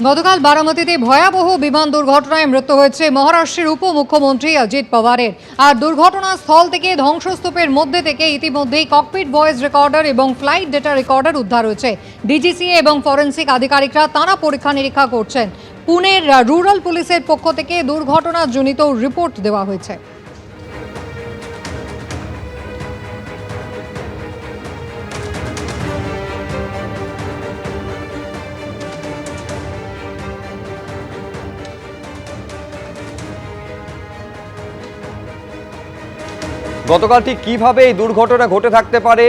গতকাল বারামতীতে ভয়াবহ বিমান দুর্ঘটনায় মৃত্যু হয়েছে মহারাষ্ট্রের উপমুখ্যমন্ত্রী অজিত পাওয়ারের। আর দুর্ঘটনাস্থল থেকে ধ্বংসস্তূপের মধ্যে থেকে ইতিমধ্যেই ককপিট ভয়েস রেকর্ডার এবং ফ্লাইট ডেটা রেকর্ডার উদ্ধার হয়েছে। ডিজিসিএ এবং ফরেন্সিক আধিকারিকরা তারা পরীক্ষা নিরীক্ষা করছেন। পুনের রুরাল পুলিশের পক্ষ থেকে দুর্ঘটনাজনিত রিপোর্ট দেওয়া হয়েছে। গতকাল ঠিক কিভাবে এই দুর্ঘটনা ঘটে থাকতে পারে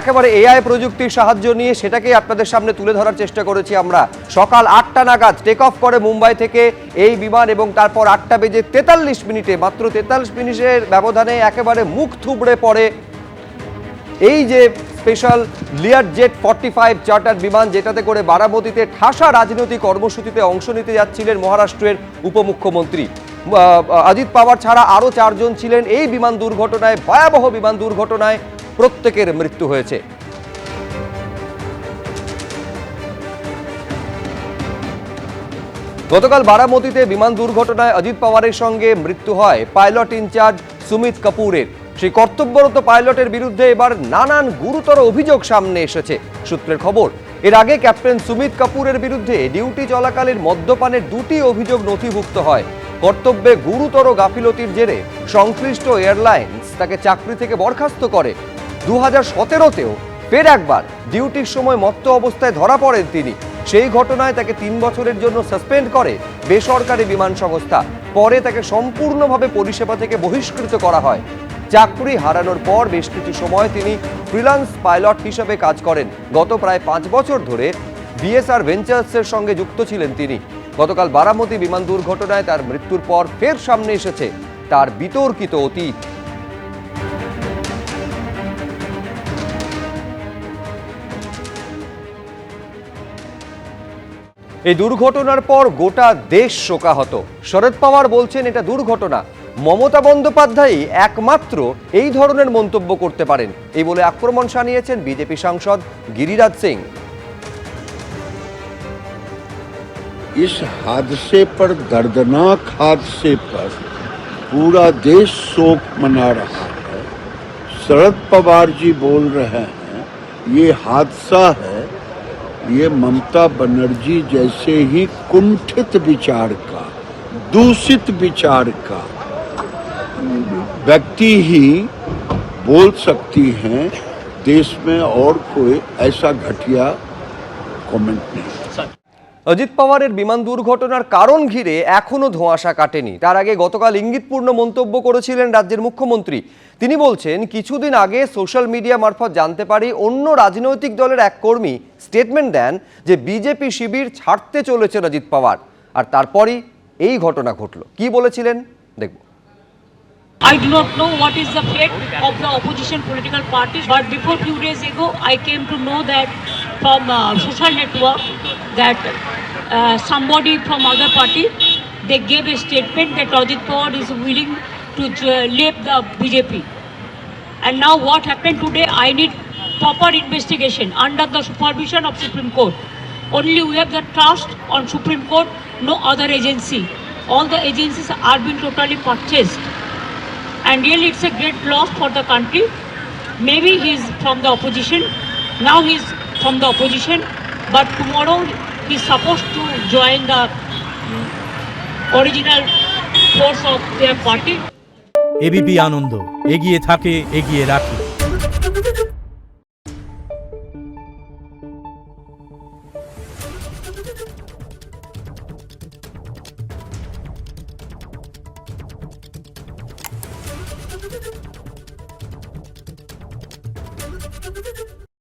একেবারে এআই প্রযুক্তির সাহায্য নিয়ে সেটাকেই আপনাদের সামনে তুলে ধরার চেষ্টা করেছি আমরা। সকাল ৮টা নাগাদ টেক অফ করে মুম্বাই থেকে এই বিমান এবং তারপর ৮টা বেজে ৪৩ মিনিটে মাত্র ৪৩ মিনিটের ব্যবধানে একেবারে মুখ থুবড়ে পড়ে এই যে স্পেশাল লিয়ার জেট 45 চার্টার বিমান, যেটাতে করে বারামতীতে ঠাসা রাজনৈতিক কর্মসূচিতে অংশ নিতে যাচ্ছিলেন মহারাষ্ট্রের উপমুখ্যমন্ত্রী। অজিত পাওয়ার ছাড়া আরও 4 জন ছিলেন এই বিমান দুর্ঘটনায়। ভয়াবহ বিমান দুর্ঘটনায় প্রত্যেকের মৃত্যু হয়েছে। গতকাল বারামতীতে বিমান দুর্ঘটনায় অজিত পাওয়ারের সঙ্গে মৃত্যু হয় পাইলট ইনচার্জ সুমিত কাপুরের। সেই কর্তব্যরত পাইলটের বিরুদ্ধে এবার নানান গুরুতর অভিযোগ সামনে এসেছে। সূত্রের খবর, এর আগে ক্যাপ্টেন সুমিত কাপুরের বিরুদ্ধে ডিউটি চলাকালীন মদ্যপানের 2টি অভিযোগ নথিভুক্ত হয়। কর্তব্যে গুরুতর গাফিলতির জেরে সংশ্লিষ্ট এয়ারলাইন্স তাকে চাকরি থেকে বরখাস্ত করে। 2017তেও ফের একবার ডিউটির সময় মত্ত অবস্থায় ধরা পড়েন তিনি। সেই ঘটনায় তাকে 3 বছরের জন্য সাসপেন্ড করে বেসরকারি বিমান সংস্থা। পরে তাকে সম্পূর্ণভাবে পরিষেবা থেকে বহিষ্কৃত করা হয়। চাকরি হারানোর পর বেশ কিছু সময় তিনি ফ্রিল্যান্স পাইলট হিসেবে কাজ করেন। গত প্রায় 5 বছর ধরে বিএসআর ভেঞ্চার্সের সঙ্গে যুক্ত ছিলেন তিনি। গতকাল বারামতী বিমান দুর্ঘটনায় তার মৃত্যুর পর ফের সামনে এসেছে তার বিতর্কিত অতীত। এই দুর্ঘটনার পর গোটা দেশ শোকাহত। শরদ পাওয়ার বলছেন এটা দুর্ঘটনা। মমতা বন্দ্যোপাধ্যায় একমাত্র এই ধরনের মন্তব্য করতে পারেন, এই বলে আক্রমণ শানিয়েছেন বিজেপি সাংসদ গিরিরাজ সিং। इस हादसे पर, दर्दनाक हादसे पर पूरा देश शोक मना रहा है। शरद पवार जी बोल रहे हैं ये हादसा है, ये ममता बनर्जी जैसे ही कुंठित विचार का, दूषित विचार का व्यक्ति ही बोल सकती हैं। देश में और कोई ऐसा घटिया कमेंट नहीं। অজিত পাওয়ারের বিমান দুর্ঘটনার কারণ ঘিরে এখনো ধোঁয়াশা কাটেনি। তার আগে গতকাল ইঙ্গিতপূর্ণ মন্তব্য করেছিলেন রাজ্যের মুখ্যমন্ত্রী। তিনি বলছেন, কিছুদিন আগে সোশ্যাল মিডিয়া মারফত জানতে পারি অন্য রাজনৈতিক দলের এক কর্মী স্টেটমেন্ট দেন যে বিজেপি শিবির ছাড়তে চলেছেন অজিত পাওয়ার। আর তারপরই এই ঘটনা ঘটল। কি বলেছিলেন দেখব। I do not know what is the fate of the opposition political parties, but before few days ago I came to know that from social network that somebody from other party, they gave a statement that Ajit Pawar is willing to leave the BJP. And now what happened today, I need proper investigation under the supervision of Supreme Court. Only we have the trust on Supreme Court, no other agency. All the agencies are being totally purchased. And really it's a great loss for the country. Maybe he's from the opposition, now he's from the opposition, but tomorrow he's supposed to join the original force of their party. ABP Ananda, এগিয়ে থাকে, এগিয়ে রাখে।